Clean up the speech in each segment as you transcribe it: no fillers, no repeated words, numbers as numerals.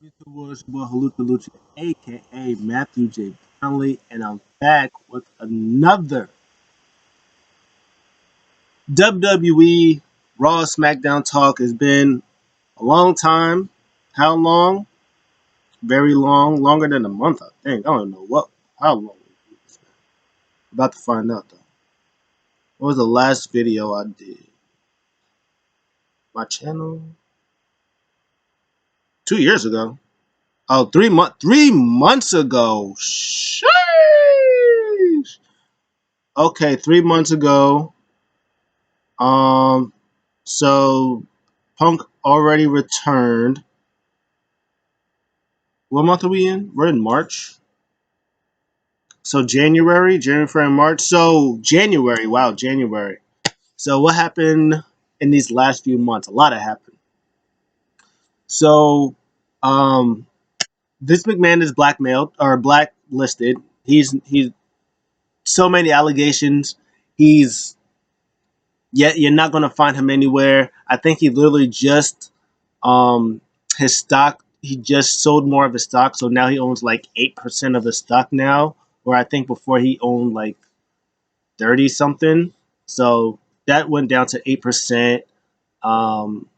Mr. Woods, boy Haluka Lucha, aka Matthew J. Brownlee, and I'm back with another WWE Raw SmackDown talk. It's been a long time. How long? Very long, longer than a month, I think. I don't know how long it's been. About to find out though. What was the last video I did? My channel? 2 years ago. Oh, 3 months ago. Sheesh. Okay, 3 months ago. Um, so Punk already returned. What month are we in? We're in March. So January, February, March. So January, wow, January. So what happened in these last few months? A lot has happened. So, um, this McMahon is blackmailed or blacklisted. He's so many allegations. He's yet you're not gonna find him anywhere. I think he literally just Um, his stock, he just sold more of his stock, so now he owns like 8% of his stock now, where I think before he owned like 30 something. So that went down to 8%. Um,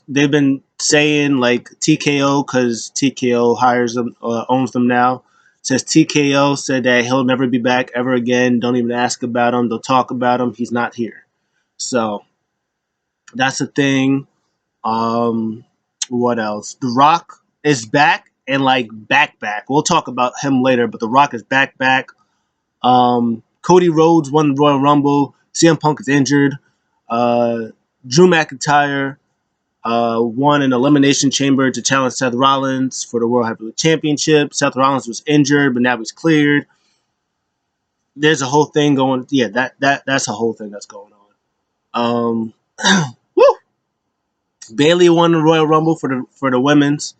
they've been saying like TKO because TKO hires them, owns them now. Says TKO said that he'll never be back ever again. Don't even ask about him. Don't talk about him. He's not here. So that's the thing. Um, what else? The Rock is back and like back. We'll talk about him later, but The Rock is back. Cody Rhodes won the Royal Rumble. CM Punk is injured. Uh, Drew McIntyre won an elimination chamber to challenge Seth Rollins for the World Heavyweight Championship. Seth Rollins was injured, but now he's cleared. There's a whole thing going. Yeah, that's a whole thing that's going on. Woo! Bayley won the Royal Rumble for the women's.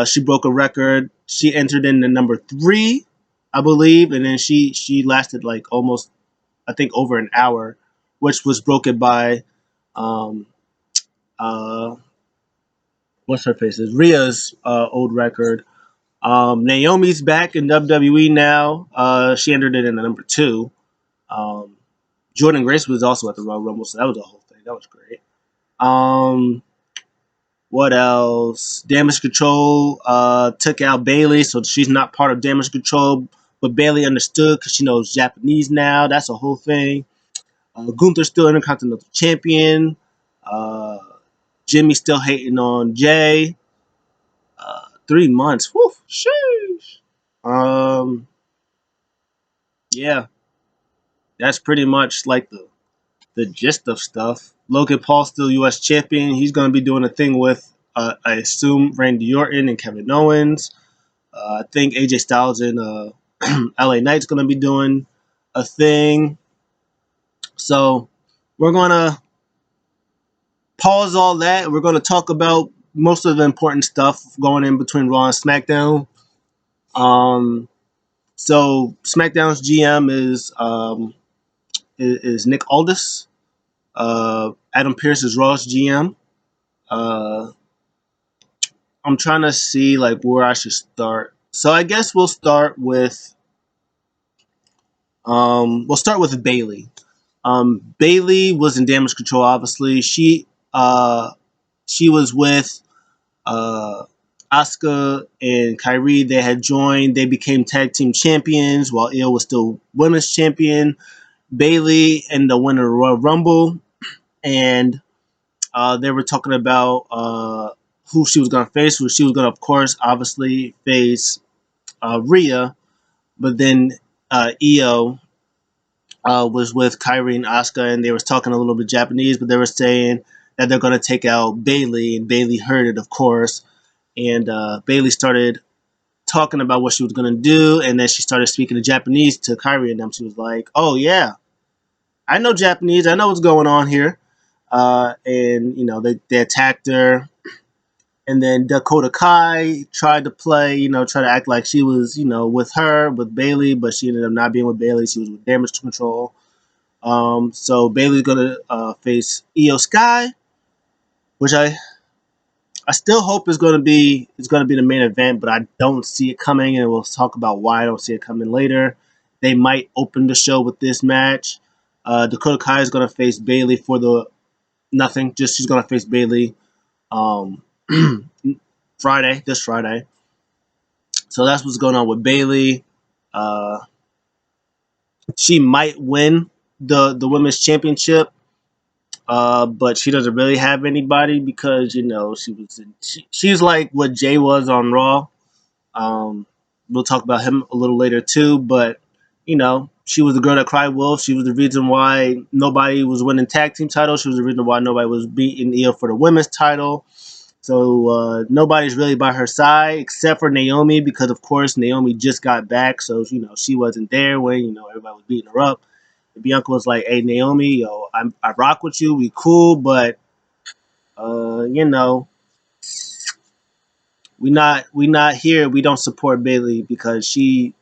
She broke a record. She entered in the number 3, I believe, and then she lasted like almost, I think, over an hour, which was broken by um uh what's her face is Rhea's old record. Naomi's back in WWE now. She entered it in the number 2. Um, Jordan Grace was also at the Royal Rumble, so that was a whole thing. That was great. Um, What else? Damage Control took out Bayley, so she's not part of Damage Control. But Bayley understood because she knows Japanese now. That's a whole thing. Gunther's still Intercontinental Champion. Uh, Jimmy's still hating on Jay. 3 months. Whew, sheesh. Um, yeah, that's pretty much like the gist of stuff. Logan Paul still U.S. champion. He's going to be doing a thing with, I assume, Randy Orton and Kevin Owens. I think AJ Styles and LA Knight's going to be doing a thing. So we're going to pause all that. We're going to talk about most of the important stuff going in between Raw and SmackDown. Um, so SmackDown's GM is Nick Aldis. Adam Pearce is Raw's GM. Uh, I'm trying to see like where I should start. So I guess we'll start with Bayley. Bayley was in Damage Control. Obviously, she was with uh, Asuka and Kyrie. They had joined. They became tag team champions while Io was still women's champion. Bayley and the winner of Royal Rumble, and they were talking about who she was going to face. Who she was going to, of course, obviously face Rhea, but then Io was with Kyrie and Asuka, and they was talking a little bit Japanese, but they were saying that they're going to take out Bayley, and Bayley heard it, of course, and Bayley started talking about what she was going to do, and then she started speaking in Japanese to Kyrie and them. She was like, "Oh yeah, I know Japanese. I know what's going on here," and they attacked her. And then Dakota Kai tried to play, try to act like she was, with Bayley, but she ended up not being with Bayley. She was with Damage Control. So Bayley's gonna face Io Sky, which I I still hope it's gonna be the main event, but I don't see it coming, and we'll talk about why I don't see it coming later. They might open the show with this match. Dakota Kai is gonna face Bayley for the nothing. Just she's gonna face Bayley um, this Friday. So that's what's going on with Bayley. Uh, she might win the women's championship, but she doesn't really have anybody because she's like what Jay was on Raw. Um, we'll talk about him a little later too, but she was the girl that cried wolf. She was the reason why nobody was winning tag team titles. She was the reason why nobody was beating Io for the women's title. So nobody's really by her side except for Naomi because, of course, Naomi just got back. So, she wasn't there when, everybody was beating her up. And Bianca was like, hey, Naomi, I rock with you. We cool, but, uh, you know, we not here. We don't support Bayley because she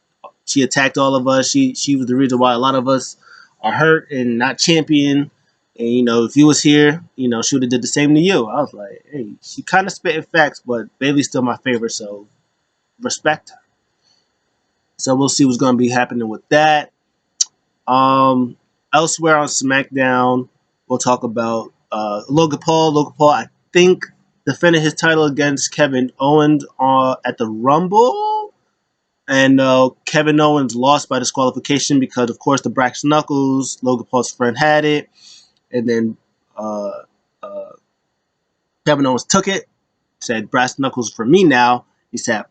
attacked all of us. She was the reason why a lot of us are hurt and not champion. And if you was here, she would have did the same to you. I was like, hey, she kind of spitting facts, but Bailey's still my favorite, so respect her. So we'll see what's going to be happening with that. Um, Elsewhere on SmackDown, we'll talk about Logan Paul. Logan Paul, I think, defended his title against Kevin Owens at the Rumble. And Kevin Owens lost by disqualification because, of course, the brass knuckles. Logan Paul's friend had it, and then uh, uh, Kevin Owens took it, said brass knuckles for me now. He said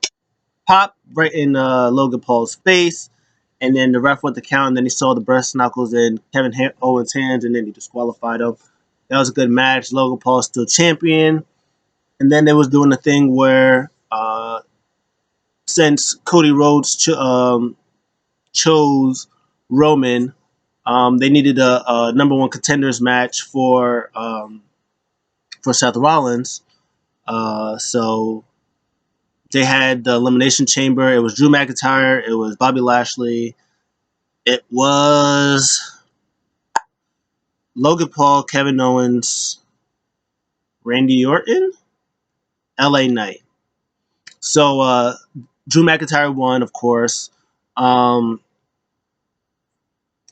pop right in Logan Paul's face, and then the ref went to count, and then he saw the brass knuckles in Owens' hands, and then he disqualified him. That was a good match. Logan Paul's still champion, and then they was doing the thing where since Cody Rhodes chose Roman. They needed a number one contenders match for Seth Rollins. So they had the Elimination Chamber. It was Drew McIntyre. It was Bobby Lashley. It was Logan Paul, Kevin Owens, Randy Orton, LA Knight. So Drew McIntyre won, of course. Um,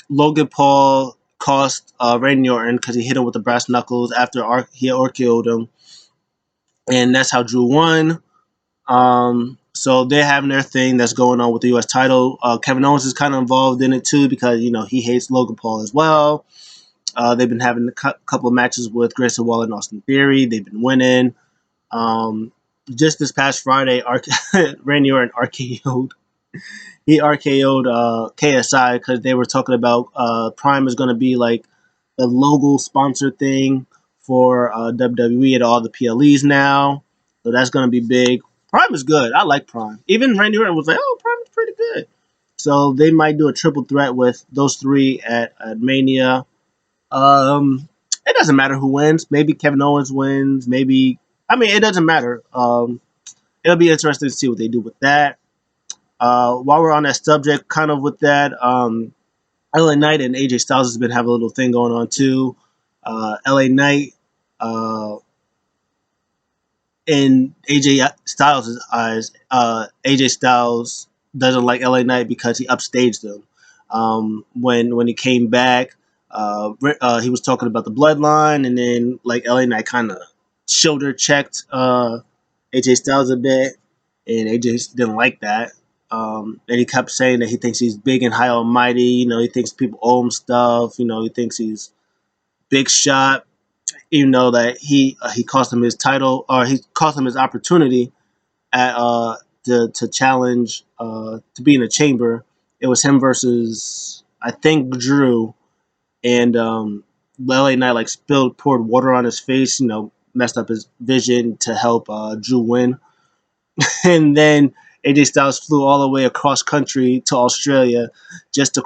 Logan Paul cost Randy Orton because he hit him with the brass knuckles after he RKO'd him, and that's how Drew won. So they're having their thing that's going on with the U.S. title. Kevin Owens is kind of involved in it too because he hates Logan Paul as well. They've been having a couple of matches with Grayson Waller and Austin Theory. They've been winning. Just this past Friday, Randy Orton RKO'd he RKO'd KSI because they were talking about Prime is going to be like the logo sponsor thing for WWE at all the PLEs now. So that's going to be big. Prime is good. I like Prime. Even Randy Orton was like, oh, Prime is pretty good. So they might do a triple threat with those three at Mania. It doesn't matter who wins. Maybe Kevin Owens wins. It doesn't matter. It'll be interesting to see what they do with that. While we're on that subject, kind of with that, LA Knight and AJ Styles has been having a little thing going on too. LA Knight, in AJ Styles' eyes, AJ Styles doesn't like LA Knight because he upstaged him. When he came back, he was talking about the Bloodline, and then like LA Knight kind of shoulder checked AJ Styles a bit, and AJ didn't like that. And he kept saying that he thinks he's big and high almighty. He thinks people owe him stuff. He thinks he's big shot. Even though that he cost him his title, or he cost him his opportunity at to challenge to be in the chamber. It was him versus I think Drew, and LA Knight like poured water on his face. Messed up his vision to help Drew win. And then AJ Styles flew all the way across country to Australia just to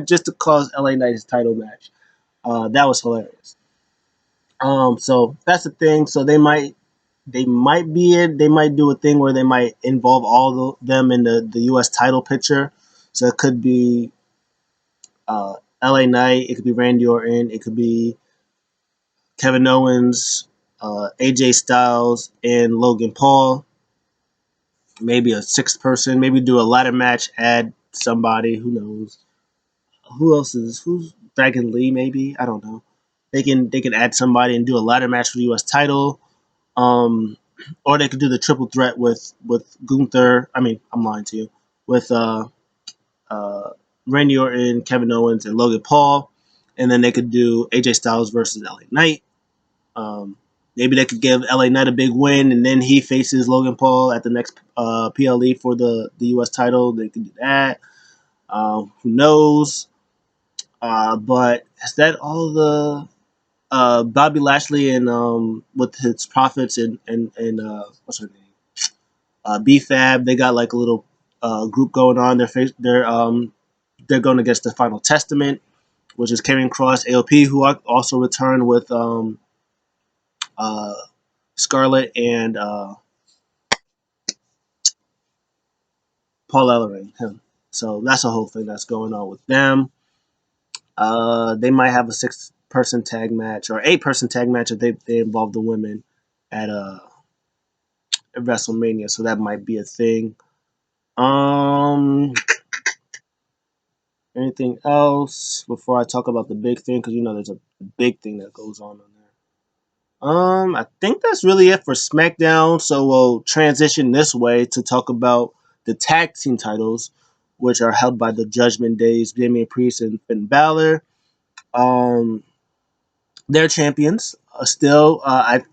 just to cause LA Knight his title match. That was hilarious. So that's the thing. So they might do a thing where they might involve all them in the U.S. title picture. So it could be LA Knight, it could be Randy Orton, it could be Kevin Owens, AJ Styles and Logan Paul. Maybe a sixth person. Maybe do a ladder match. Add somebody. Who knows? Who else is who's Dragon Lee? Maybe I don't know. They can add somebody and do a ladder match for the U.S. title. Um, or they could do the triple threat with Gunther. I mean, I'm lying to you. With uh, Randy Orton, Kevin Owens, and Logan Paul, and then they could do AJ Styles versus LA Knight. Um, Maybe they could give LA Knight a big win, and then he faces Logan Paul at the next PLE for the US title. They could do that. Who knows? But is that all the Bobby Lashley and with his profits and what's her name? BFAB. They got like a little group going on. They're going against the Final Testament, which is Karrion Cross, AOP, who also returned with uh, Scarlett and Paul Ellering, him. So that's a whole thing that's going on with them. They might have a six-person tag match or eight-person tag match if they involve the women at WrestleMania. So that might be a thing. Um, Anything else before I talk about the big thing? Because there's a big thing that goes on there. I think that's really it for SmackDown. So we'll transition this way to talk about the tag team titles, which are held by the Judgment Days, Damian Priest and Finn Balor. Um, they're champions. Still, I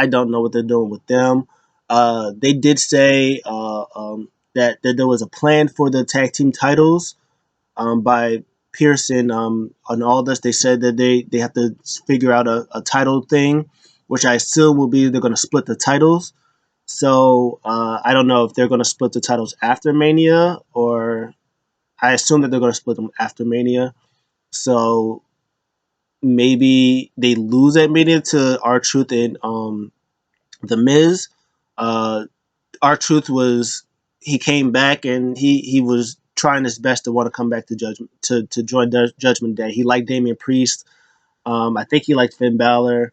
don't know what they're doing with them. They did say that there was a plan for the tag team titles by Pearson on all this. They said that they have to figure out a title thing, which I assume will be they're going to split the titles. So I don't know if they're going to split the titles after Mania, or I assume that they're going to split them after Mania. So maybe they lose at Mania to R-Truth and The Miz. Uh, R-Truth was he came back and he was trying his best to want to come back to Judgment to join Judgment Day. He liked Damian Priest. I think he liked Finn Balor,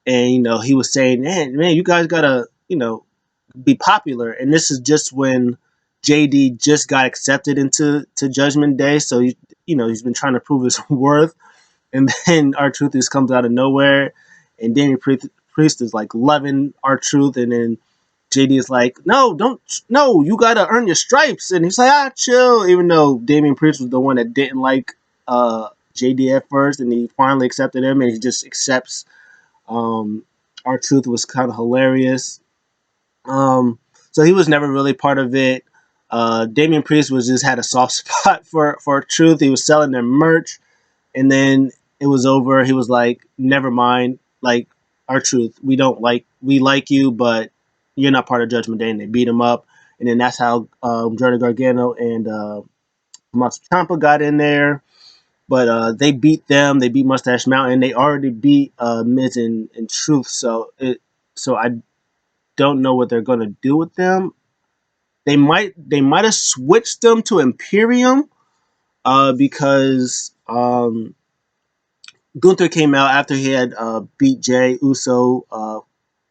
and he was saying, man, you guys gotta be popular. And this is just when JD just got accepted into Judgment Day, so he's been trying to prove his worth. And then R-Truth just comes out of nowhere, and Priest is like loving R-Truth, and then JD is like, no, don't, no, you gotta earn your stripes. And he's like, chill. Even though Damian Priest was the one that didn't like JD at first, and he finally accepted him, and he just accepts. R-Truth was kind of hilarious. So he was never really part of it. Damian Priest was just had a soft spot for Truth. He was selling their merch, and then it was over. He was like, never mind. Like, R-Truth, we like you, but you're not part of Judgment Day. And they beat him up. And then that's how Johnny Gargano and Tommaso Ciampa got in there. But they beat them. They beat Mustache Mountain. They already beat Miz and Truth. So I don't know what they're gonna do with them. They might have switched them to Imperium because Gunther came out after he had beat Jay Uso a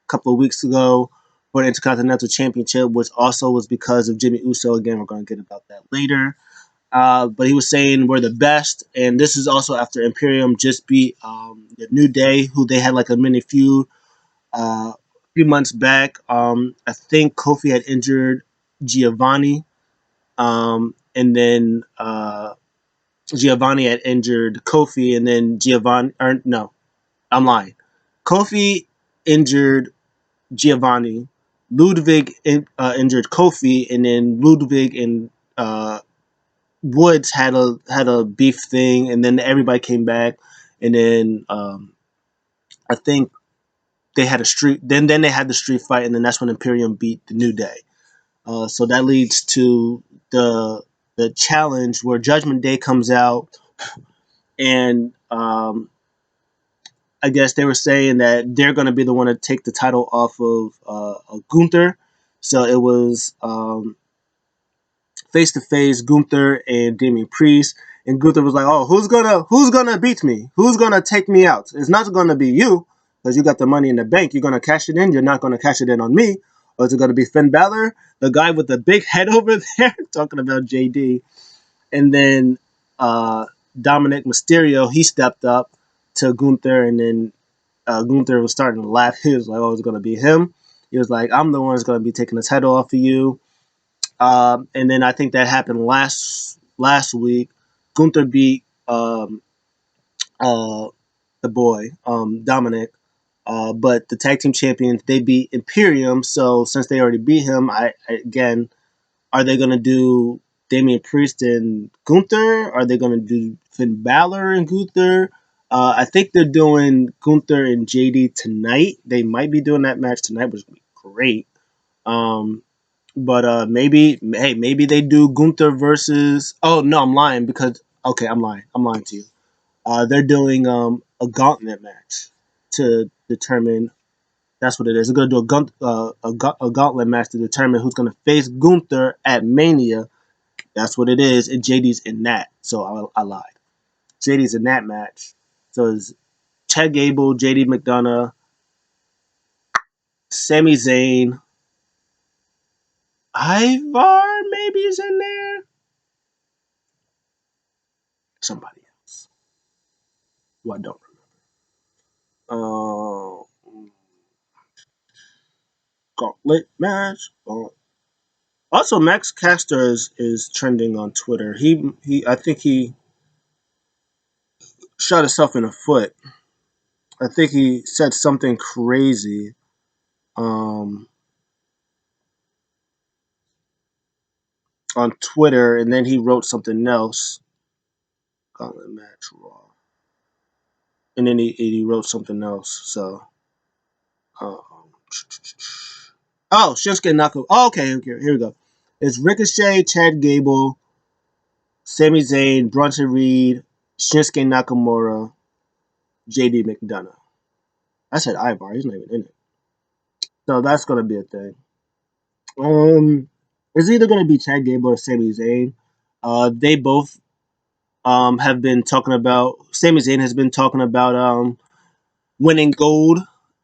couple of weeks ago for the Intercontinental Championship, which also was because of Jimmy Uso. Again, we're going to get about that later. But he was saying we're the best, and this is also after Imperium just beat the New Day, who they had like a mini feud a few months back. I think Kofi had injured Giovanni, and then Giovanni had injured Kofi, and then Giovanni. Or no, I'm lying. Kofi injured Giovanni. Ludwig injured Kofi, and then Ludwig and Woods had a beef thing, and then everybody came back, and then I think they had a street. Then they had the street fight, and then that's when Imperium beat the New Day. So that leads to the challenge where Judgment Day comes out, and I guess they were saying that they're going to be the one to take the title off of Gunther. So it was face to face Gunther and Damian Priest, and Gunther was like, "Oh, who's gonna beat me? Who's gonna take me out? It's not gonna be you. because you got the money in the bank. You're gonna cash it in. You're not gonna cash it in on me. Or is it gonna be Finn Balor, the guy with the big head over there, talking about JD, and then uh, Dominic Mysterio, he stepped up to Gunther, and then Gunther was starting to laugh. He was like, "Oh, it's gonna be him." He was like, "I'm the one that's gonna be taking the title off of you." And then I think that happened last week. Gunther beat uh, the boy Dominic, but the tag team champions they beat Imperium. So since they already beat him, again, are they gonna do Damian Priest and Gunther? Are they gonna do Finn Balor and Gunther? I think they're doing Gunther and JD tonight. They might be doing that match tonight, which would be great. Um, but maybe they do Gunther versus. Oh no, I'm lying because okay, I'm lying. I'm lying to you. They're doing a gauntlet match to determine. That's what it is. They're gonna do a gauntlet match to determine who's gonna face Gunther at Mania. That's what it is, and JD's in that. So I lied. JD's in that match. So it's Chad Gable, JD McDonough, Sami Zayn, Ivar maybe is in there. Somebody else who I don't remember. Gauntlet match. Also, Max Caster is trending on Twitter. I think he shot himself in the foot. I think he said something crazy um, on Twitter, and then he wrote something else. Gauntlet match Raw, and then he wrote something else. So, um, oh, Shinsuke Nakamura. Oh, okay, here we go. It's Ricochet, Chad Gable, Sami Zayn, Bronson Reed, Shinsuke Nakamura, JD McDonough. I said Ivar. He's not even in it. So that's gonna be a thing. Um, it's either gonna be Chad Gable or Sami Zayn. They both have been talking about. Sami Zayn has been talking about winning gold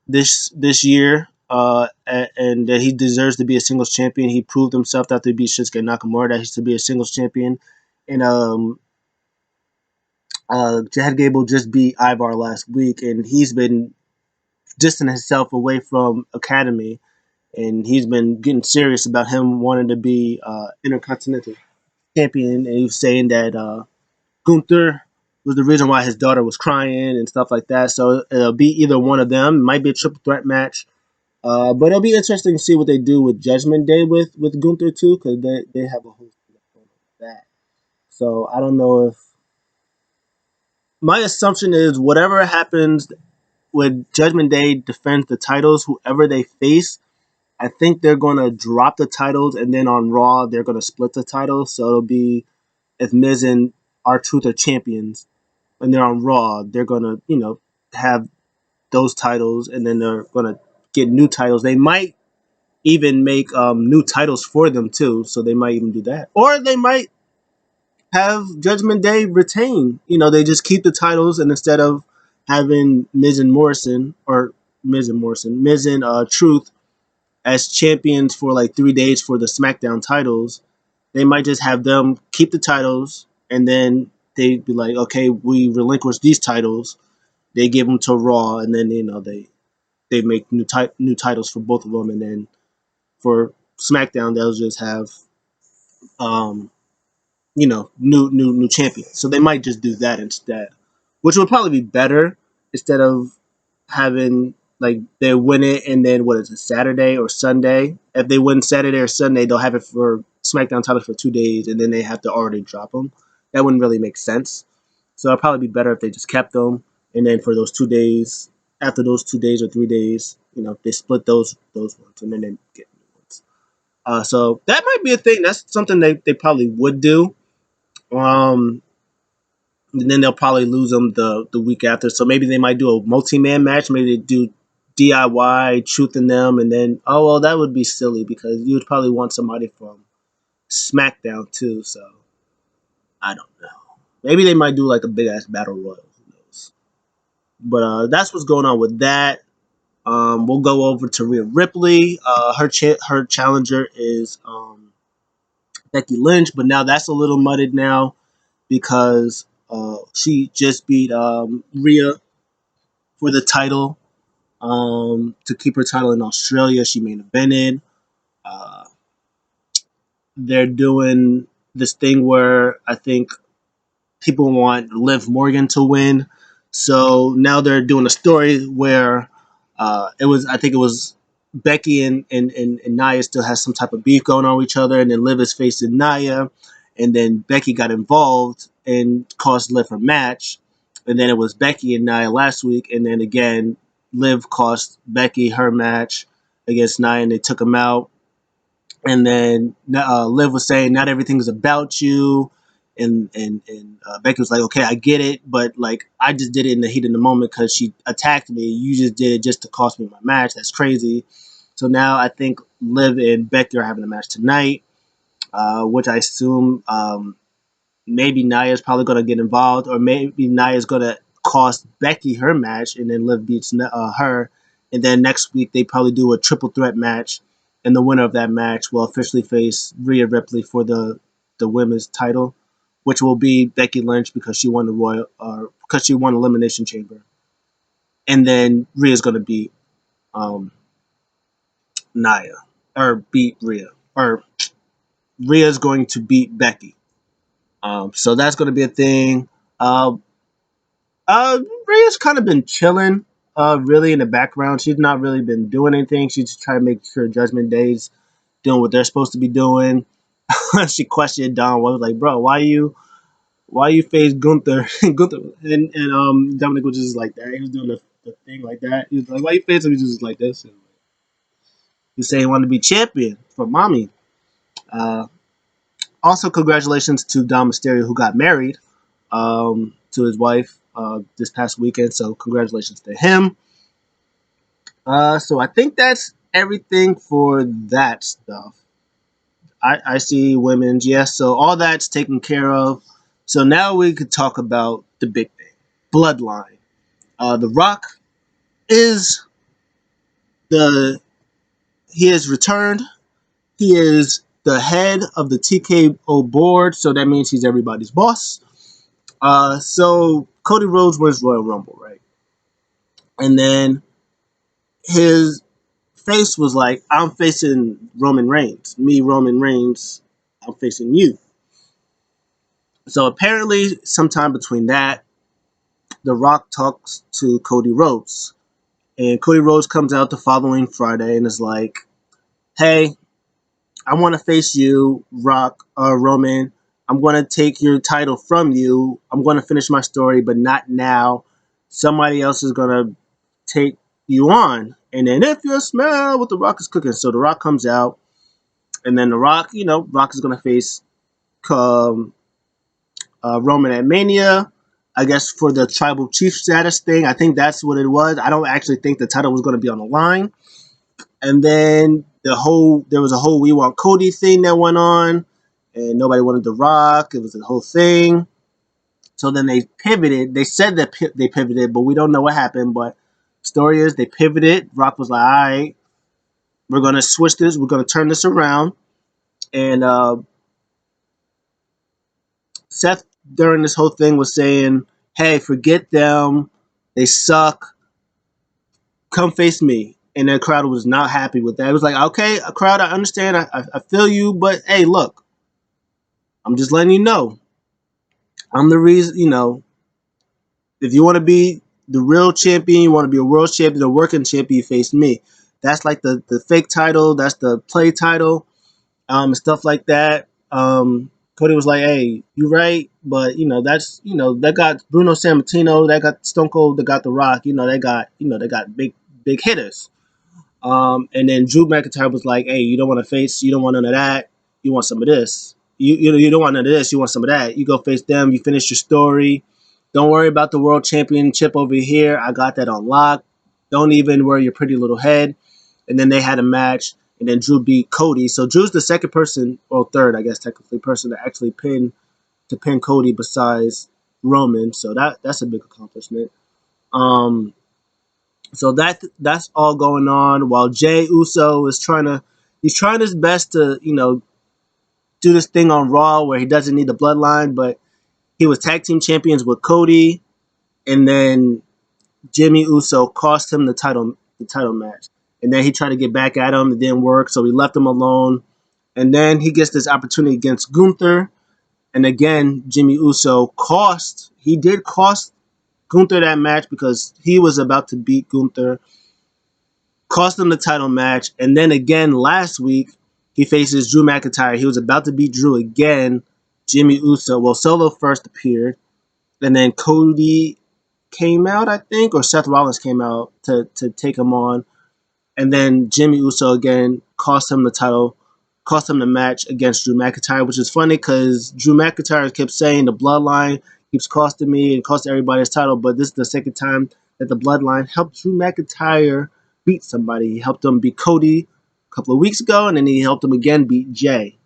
this year. And that he deserves to be a singles champion. He proved himself after he beat Shinsuke Nakamura that he should be a singles champion. And Chad Gable just beat Ivar last week, and he's been distancing himself away from Academy, and he's been getting serious about him wanting to be Intercontinental Champion. And he was saying that Gunther was the reason why his daughter was crying and stuff like that. So it'll be either one of them. It might be a triple threat match. But it'll be interesting to see what they do with Judgment Day with Gunther too, because they have a whole thing with that. So I don't know if my assumption is whatever happens when Judgment Day defends the titles, whoever they face, I think they're gonna drop the titles, and then on Raw they're gonna split the titles. So it'll be if Miz and R-Truth are champions, and they're on Raw, they're gonna have those titles, and then they're gonna get new titles. They might even make new titles for them too, so they might even do that, or they might have Judgment Day retain. They just keep the titles, and instead of having Miz and Truth as champions for like 3 days for the SmackDown titles, they might just have them keep the titles, and then they'd be like, okay, we relinquish these titles. They give them to Raw, and then they make new titles for both of them, and then for SmackDown they'll just have um, new champions. So they might just do that instead, which would probably be better instead of having like they win it and then what is it, Saturday or Sunday? If they win Saturday or Sunday, they'll have it for SmackDown titles for 2 days, and then they have to already drop them. That wouldn't really make sense. So it'd probably be better if they just kept them, and then for those 2 days, after those 2 days or 3 days, they split those ones, and then they get new ones. So that might be a thing. That's something they probably would do. Um, and then they'll probably lose them the week after. So maybe they might do a multi-man match. Maybe they do DIY, Truth in them, and then that would be silly because you would probably want somebody from SmackDown too. So I don't know. Maybe they might do like a big ass battle royal. Who knows? But that's what's going on with that. We'll go over to Rhea Ripley. Her challenger is Becky Lynch, but now that's a little mudded now because she just beat Rhea for the title to keep her title in Australia. She main evented. Uh, they're doing this thing where I think people want Liv Morgan to win. So now they're doing a story where I think it was Becky and Nia still has some type of beef going on with each other, and then Liv is facing Nia, and then Becky got involved and cost Liv her match, and then it was Becky and Nia last week, and then again Liv cost Becky her match against Nia, and they took him out, and then Liv was saying not everything is about you, and Becky was like, okay, I get it, but like I just did it in the heat of the moment because she attacked me. You just did it just to cost me my match. That's crazy. So now I think Liv and Becky are having a match tonight, which I assume maybe Nia's probably going to get involved, or maybe Nia's going to cost Becky her match, and then Liv beats her. And then next week they probably do a triple threat match, and the winner of that match will officially face Rhea Ripley for the women's title, which will be Becky Lynch because she won the because she won Elimination Chamber, and then Rhea's going to beat um, Nia or beat Rhea, or Rhea's going to beat Becky. So that's going to be a thing. Uh, Rhea's kind of been chilling, really in the background. She's not really been doing anything. She's just trying to make sure Judgment Day's doing what they're supposed to be doing. She questioned Don. Was like, bro, why you face Gunther? Gunther and Dominic was just like that. He was doing the thing like that. He was like, why you face him? He was just like this. And he said he wanted to be champion for Mami. Uh, Also, congratulations to Dom Mysterio who got married to his wife this past weekend. So congratulations to him. So I think that's everything for that stuff. I see women's, yes. So all that's taken care of. So now we could talk about the big thing, Bloodline. The Rock is the he has returned. He is the head of the TKO board, so that means he's everybody's boss. So Cody Rhodes wins Royal Rumble, right? And then his face was like, I'm facing Roman Reigns. Me, Roman Reigns, I'm facing you. So apparently, sometime between that, The Rock talks to Cody Rhodes. And Cody Rhodes comes out the following Friday and is like, hey, I want to face you, Roman. I'm going to take your title from you. I'm going to finish my story, but not now. Somebody else is going to take you on. And then if you smell what The Rock is cooking. So The Rock comes out. And then The Rock, Rock is going to face um, Roman at Mania. I guess for the tribal chief status thing. I think that's what it was. I don't actually think the title was going to be on the line. And then there was a whole We Want Cody thing that went on, and nobody wanted The Rock. It was a whole thing. So then they pivoted. They said that they pivoted, but we don't know what happened. But story is they pivoted. Rock was like, all right, we're going to switch this. We're going to turn this around. And Seth, during this whole thing, was saying, hey, forget them. They suck. Come face me. And the crowd was not happy with that. It was like, okay, a crowd, I understand. I feel you. But hey, look, I'm just letting you know. I'm the reason, if you want to be the real champion, you want to be a world champion, a working champion, you face me. That's like the fake title. That's the play title, stuff like that. Cody was like, hey, you right, but that got Bruno Sammartino, that got Stone Cold, that got The Rock, they got big hitters. And then Drew McIntyre was like, hey, you don't want to face, you don't want none of that, you want some of this. You don't want none of this, you want some of that. You go face them, you finish your story. Don't worry about the world championship over here. I got that on lock. Don't even worry your pretty little head. And then they had a match, and then Drew beat Cody. So Drew's the second person, or third, I guess technically, person to actually pin Cody besides Roman. So that's a big accomplishment. Um, So that's all going on while Jay Uso is he's trying his best to do this thing on Raw where he doesn't need the bloodline, but he was tag team champions with Cody, and then Jimmy Uso cost him the title match, and then he tried to get back at him. It didn't work, so he left him alone. And then he gets this opportunity against Gunther, and again Jimmy Uso cost Gunther that match because he was about to beat Gunther, cost him the title match, and then again last week he faces Drew McIntyre. He was about to beat Drew again. Jimmy Uso, well, Solo first appeared, and then Cody came out, I think, or Seth Rollins came out to take him on, and then Jimmy Uso again cost him the match against Drew McIntyre, which is funny because Drew McIntyre kept saying the Bloodline keeps costing me and costing everybody his title, but this is the second time that the Bloodline helped Drew McIntyre beat somebody. He helped him beat Cody a couple of weeks ago, and then he helped him again beat Jay.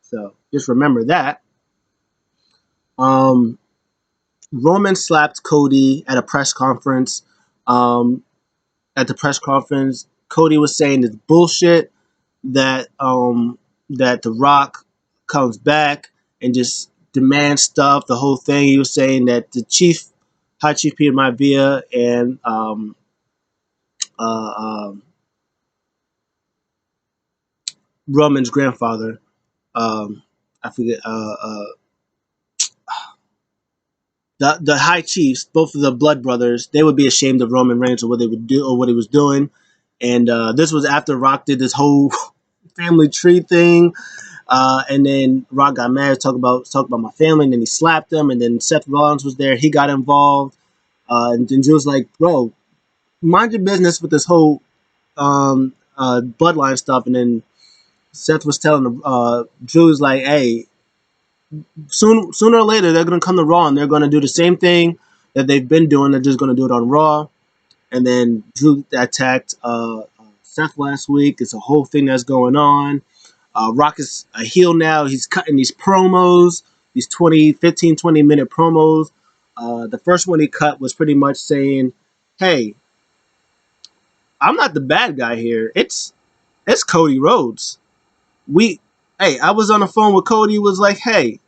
So just remember that. Um, Roman slapped Cody at a press conference. Um, at the press conference, Cody was saying it's bullshit that The Rock comes back and just demands stuff. The whole thing. He was saying that the High Chief Peter Maivia and uh, um, Roman's grandfather, I forget, the High Chiefs, both of the Blood Brothers, they would be ashamed of Roman Reigns or what they would do or what he was doing. And this was after Rock did this whole family tree thing. And then Rock got mad, talk about my family, and then he slapped him. And then Seth Rollins was there; he got involved. And then Drew was like, "Bro, mind your business with this whole bloodline stuff." And then Seth was telling Drew was like, "Hey, sooner or later they're gonna come to Raw and they're gonna do the same thing that they've been doing. They're just gonna do it on Raw." And then Drew attacked Seth last week. It's a whole thing that's going on. Rock is a heel now. He's cutting these promos, these 20 minute promos. The first one he cut was pretty much saying, "Hey, I'm not the bad guy here. It's Cody Rhodes. We, hey, I was on the phone with Cody. Was like, hey,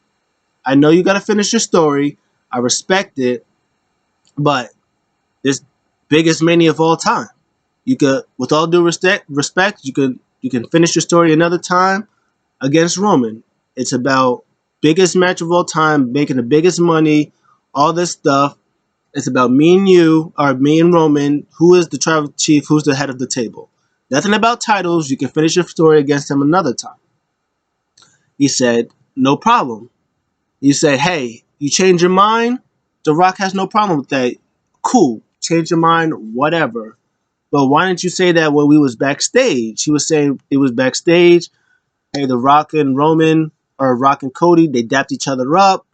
I know you got to finish your story. I respect it, but this biggest mania of all time. You could, with all due respect, you can finish your story another time against Roman. It's about biggest match of all time, making the biggest money, all this stuff. It's about me and you, or me and Roman. Who is the tribal chief? Who's the head of the table? Nothing about titles. You can finish your story against him another time." He said, "No problem." You say, "Hey, you change your mind?" The Rock has no problem with that. Cool. Change your mind, whatever. But why didn't you say that when we was backstage? He was saying it was backstage. Hey, the Rock and Roman, or Rock and Cody, they dapped each other up.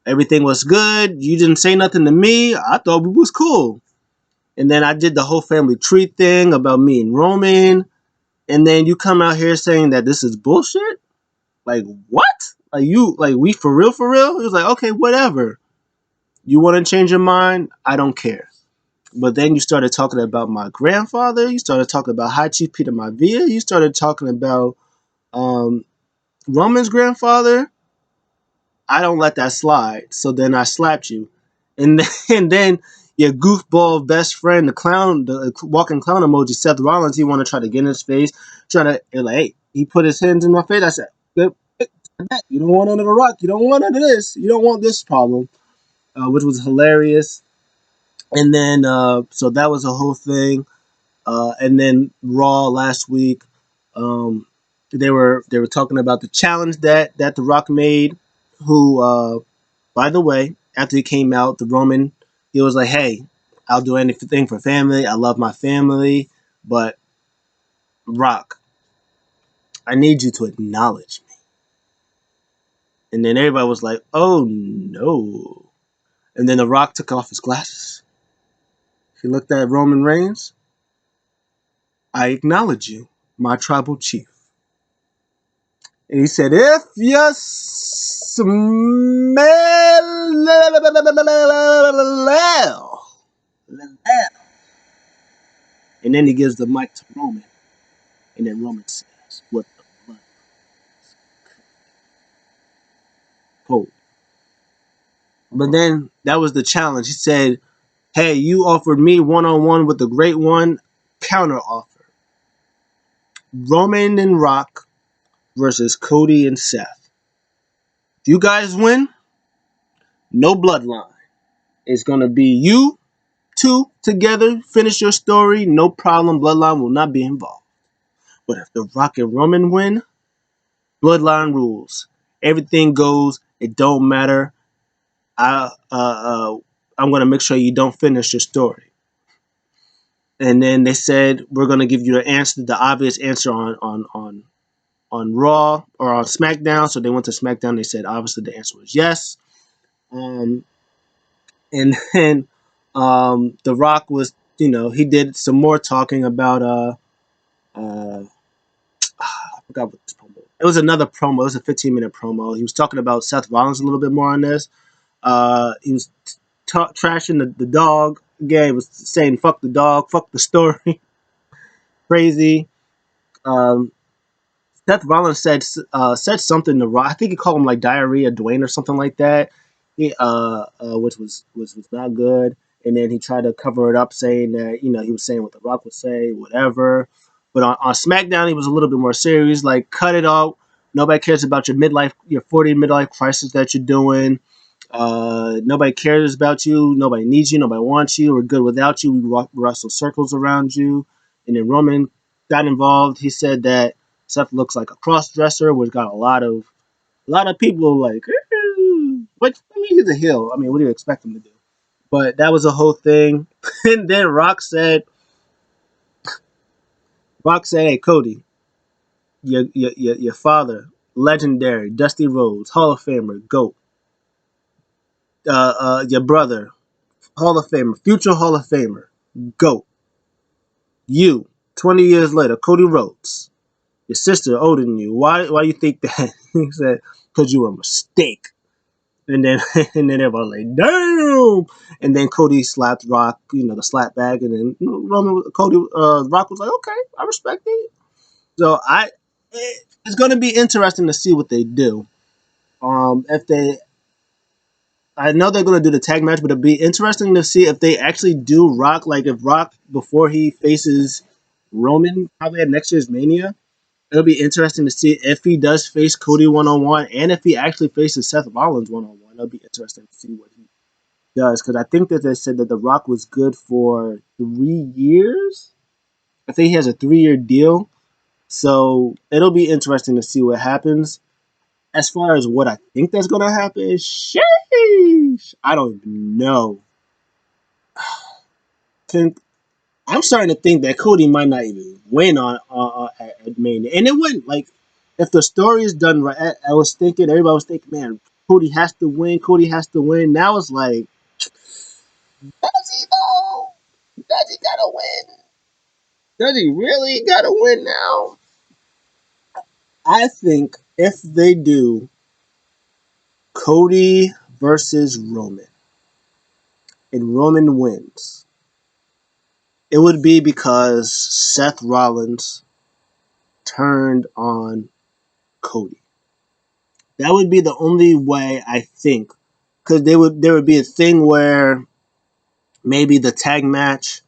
Everything was good. You didn't say nothing to me. I thought we was cool. And then I did the whole family tree thing about me and Roman. And then you come out here saying that this is bullshit? Like, what? Like, we for real, for real? He was like, okay, whatever. You want to change your mind? I don't care. But then you started talking about my grandfather. You started talking about High Chief Peter Maivia. You started talking about um, Roman's grandfather. I don't let that slide. So then I slapped you. And then, and then your goofball best friend, the clown, the walking clown emoji, Seth Rollins, he want to try to get in his face, trying to, like, hey, he put his hands in my face. I said, you don't want under the rock. You don't want under this. You don't want this problem, which was hilarious. And then, so that was a whole thing. And then Raw last week, um, they were talking about the challenge that The Rock made. Who, by the way, after he came out, the Roman, he was like, "Hey, I'll do anything for family. I love my family, but Rock, I need you to acknowledge me." And then everybody was like, "Oh no!" And then The Rock took off his glasses. He looked at Roman Reigns. "I acknowledge you, my tribal chief." And he said, "If you smell And then he gives the mic to Roman, and then Roman says, "With the blood code." But then that was the challenge. He said, "Hey, you offered me one on one with the Great One. Counter offer: Roman and Rock versus Cody and Seth. If you guys win, no bloodline. It's gonna be you two together. Finish your story. No problem. Bloodline will not be involved. But if the Rock and Roman win, bloodline rules. Everything goes. It don't matter. I I'm gonna make sure you don't finish your story." And then they said, "We're gonna give you the answer, the obvious answer on Raw or on SmackDown." So they went to SmackDown. They said obviously the answer was yes. Um, and then The Rock was, he did some more talking about uh I forgot what this promo. It was another promo. It was a 15-minute promo. He was talking about Seth Rollins a little bit more on this. He was trashing the dog. Again, he was saying "fuck the dog, fuck the story," crazy. Um, Seth Rollins said something to Rock. I think he called him like diarrhea Dwayne or something like that. Which was not good. And then he tried to cover it up, saying that he was saying what The Rock would say, whatever. But on SmackDown, he was a little bit more serious. Like, cut it out. Nobody cares about your 40 midlife crisis that you're doing. Nobody cares about you. Nobody needs you. Nobody wants you. We're good without you. We wrestle circles around you. And then Roman got involved. He said that Seth looks like a cross dresser, which got a lot of people like. Which, I mean, he's a heel. I mean, what do you expect him to do? But that was a whole thing. And then Rock said, "Hey Cody, your father, legendary, Dusty Rhodes, Hall of Famer, GOAT. Your brother, Hall of Famer, future Hall of Famer, GOAT. You, 20 years later, Cody Rhodes, your sister older than you. Why you think that?" He said, "Because you were a mistake." And then and then everybody like, "Damn!" And then Cody slapped Rock, the slap bag, and then Rock was like, "Okay, I respect it." So it's going to be interesting to see what they do. If they, I know they're going to do the tag match, but it'll be interesting to see if they actually do Rock. Like if Rock before he faces Roman, probably at next year's Mania. It'll be interesting to see if he does face Cody 1-on-1 and if he actually faces Seth Rollins 1-on-1. It'll be interesting to see what he does because I think that they said that The Rock was good for 3 years. I think he has a 3-year deal. So it'll be interesting to see what happens. As far as what I think that's going to happen, sheesh, I don't even know. I'm starting to think that Cody might not even win at Mania. And it wouldn't, like, if the story is done right, everybody was thinking, man, Cody has to win. Cody has to win. Now it's like, does he though? Does he gotta win? Does he really gotta win now? I think if they do Cody versus Roman and Roman wins, it would be because Seth Rollins turned on Cody. That would be the only way I think, because there would be a thing where maybe the tag match,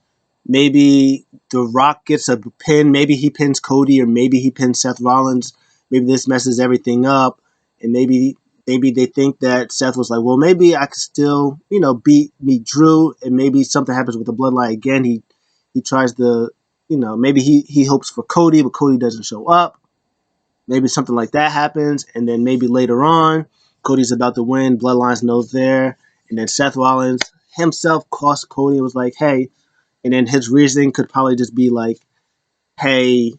maybe The Rock gets a pin, maybe he pins Cody, or maybe he pins Seth Rollins. Maybe this messes everything up, and maybe they think that Seth was like, well, maybe I could still beat Drew, and maybe something happens with the Bloodline again. He tries to maybe he hopes for Cody, but Cody doesn't show up. Maybe something like that happens, and then maybe later on, Cody's about to win. Bloodline's no there, and then Seth Rollins himself cost Cody and was like, "Hey," and then his reasoning could probably just be like, "Hey,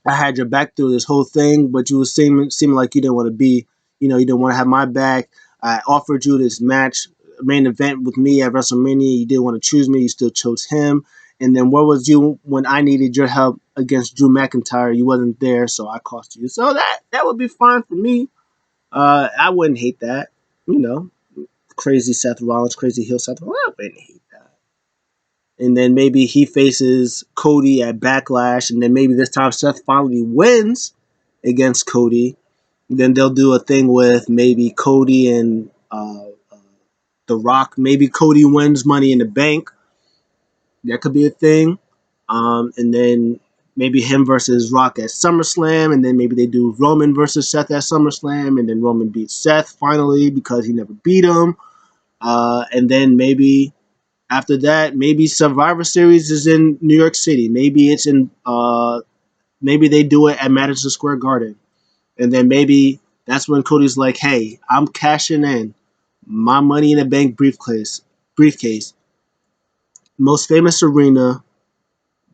I had your back through this whole thing, but you were seeming like you didn't want to you didn't want to have my back. I offered you this match, main event with me at WrestleMania. You didn't want to choose me. You still chose him. And then where was you when I needed your help against Drew McIntyre? You wasn't there, so I cost you. So that would be fine for me. I wouldn't hate that. You know, crazy Seth Rollins, crazy heel Seth Rollins. I wouldn't hate that. and then maybe he faces Cody at Backlash, and then maybe this time Seth finally wins against Cody. Then they'll do a thing with maybe Cody and The Rock. Maybe Cody wins Money in the Bank. That could be a thing. And then maybe him versus Rock at SummerSlam, and then maybe they do Roman versus Seth at SummerSlam, and then Roman beats Seth finally because he never beat him. And then maybe after that, maybe Survivor Series is in New York City. Maybe it's in. Maybe they do it at Madison Square Garden, and then maybe that's when Cody's like, "Hey, I'm cashing in my Money in the Bank briefcase, most famous arena,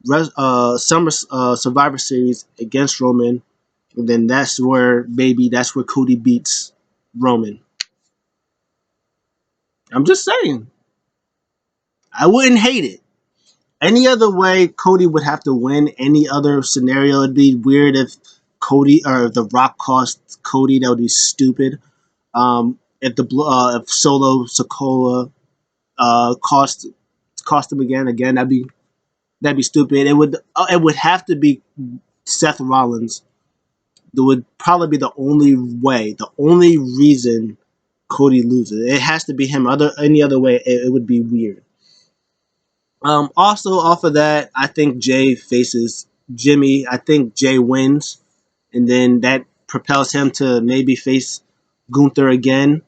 Summer Survivor Series against Roman." And then that's where Cody beats Roman. I'm just saying, I wouldn't hate it. Any other way, Cody would have to win. Any other scenario, it'd be weird if Cody or if The Rock cost Cody. That would be stupid. If Solo Sokola cost him again, that'd be stupid. It would have to be Seth Rollins. That would probably be the only way, the only reason Cody loses. It has to be him. Any other way, it would be weird. Also, off of that, I think Jay faces Jimmy. I think Jay wins, and then that propels him to maybe face Gunther again,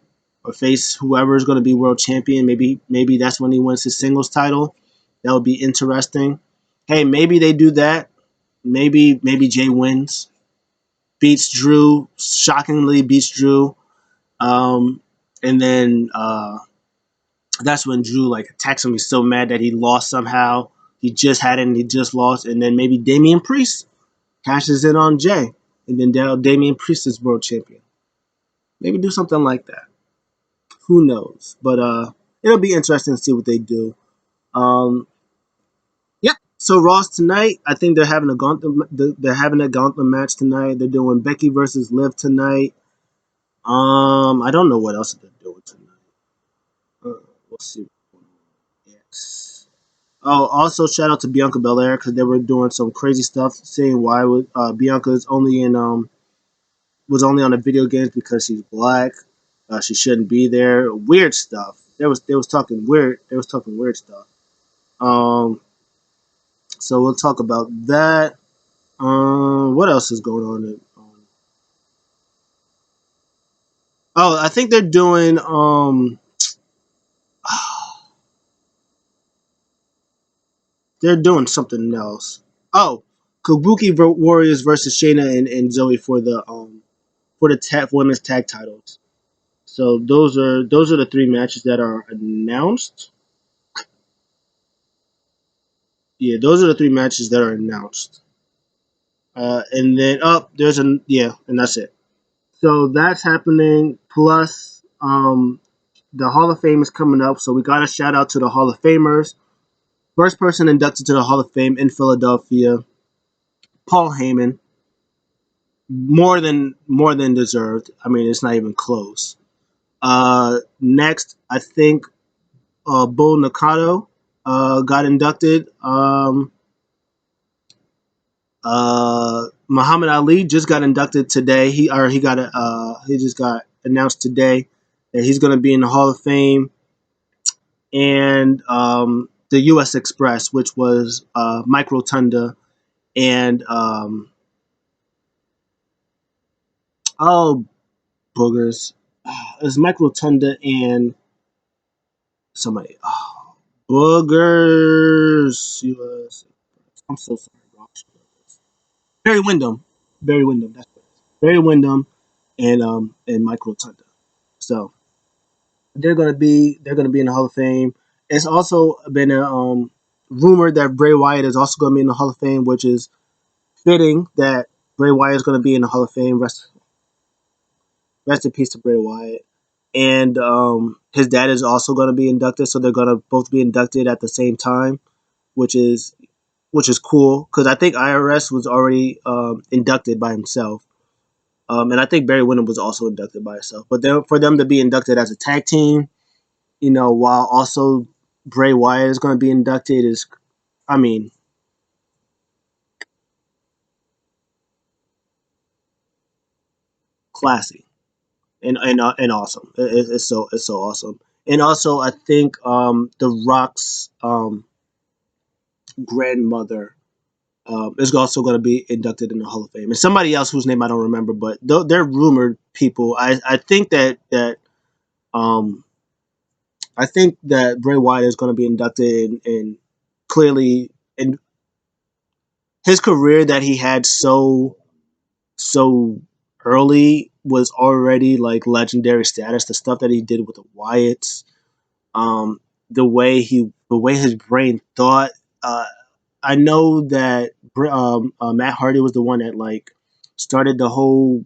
or face whoever is going to be world champion. Maybe that's when he wins his singles title. That would be interesting. Hey, maybe they do that. Maybe Jay wins, beats Drew, shockingly beats Drew, and then that's when Drew like attacks him. He's so mad that he lost somehow. He just had it and he just lost. And then maybe Damian Priest cashes in on Jay. And then Damian Priest is world champion. Maybe do something like that. Who knows? But it'll be interesting to see what they do. Um, yeah. So Ross tonight, I think they're having a gauntlet match tonight. They're doing Becky versus Liv tonight. I don't know what else they're doing tonight. We'll see. Yes. Oh, also shout out to Bianca Belair because they were doing some crazy stuff, saying why Bianca's only in was only on the video games because she's black. She shouldn't be there. Weird stuff. They was talking weird. They was talking weird stuff. Um, so we'll talk about that. What else is going on? Oh, I think they're doing they're doing something else. Oh, Kabuki Warriors versus Shayna and Zoe for the women's tag titles. So those are the three matches that are announced. Yeah, those are the three matches that are announced. And then there's and that's it. So that's happening. Plus, the Hall of Fame is coming up, so we got to shout out to the Hall of Famers. First person inducted to the Hall of Fame in Philadelphia, Paul Heyman. More than deserved. I mean, it's not even close. Next, I think Bull Nakano got inducted. Muhammad Ali just got inducted today. He just got announced today that he's going to be in the Hall of Fame. And the U.S. Express, which was Mike Rotunda and oh boogers, it's Mike Rotunda and somebody. Oh, boogers. U.S. I'm so sorry. Barry Windham. Barry Windham. That's what it is. Barry Windham and Mike Rotunda. So they're gonna be in the Hall of Fame. It's also been rumored that Bray Wyatt is also gonna be in the Hall of Fame, which is fitting that Bray Wyatt is gonna be in the Hall of Fame. Rest in peace to Bray Wyatt. And his dad is also gonna be inducted, so they're gonna both be inducted at the same time, which is cool because I think IRS was already inducted by himself. And I think Barry Windham was also inducted by himself. But for them to be inducted as a tag team, while also Bray Wyatt is going to be inducted is, I mean, classy and awesome. It's so awesome. And also, I think The Rock's grandmother is also going to be inducted in the Hall of Fame, and somebody else whose name I don't remember, but they're rumored people. I think um that Bray Wyatt is going to be inducted, and clearly, in his career that he had so early was already like legendary status. The stuff that he did with the Wyatts, um, the way his brain thought. Uh, I know that Matt Hardy was the one that like started the whole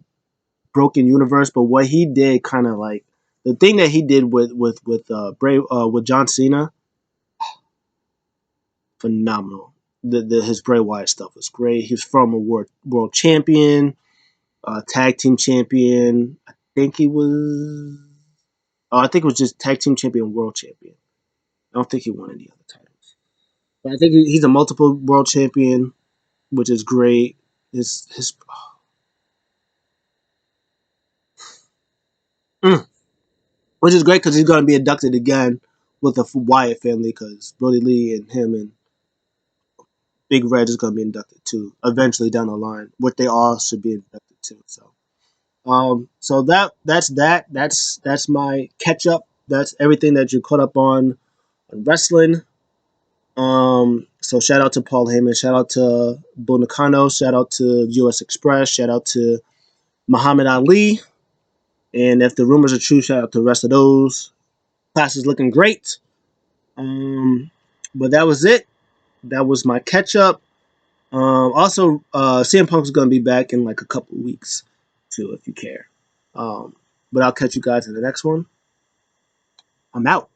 broken universe, but what he did kind of like the thing that he did with John Cena, phenomenal. His Bray Wyatt stuff was great. He was former world champion, tag team champion. Think he was. Oh, I think it was just tag team champion, world champion. I don't think he won any other titles. But I think he's a multiple world champion, which is great. His mm, which is great because he's going to be inducted again with the Wyatt family because Brody Lee and him and Big Red is going to be inducted too eventually down the line. What they all should be inducted too. So that's my catch up. That's everything that you caught up on wrestling. So shout out to Paul Heyman, shout out to Bull Nakano, shout out to US Express, shout out to Muhammad Ali, and if the rumors are true, shout out to the rest of those. Class is looking great. Um, but that was it. That was my catch up. Also, CM Punk is going to be back in like a couple of weeks too, if you care. Um, but I'll catch you guys in the next one. I'm out.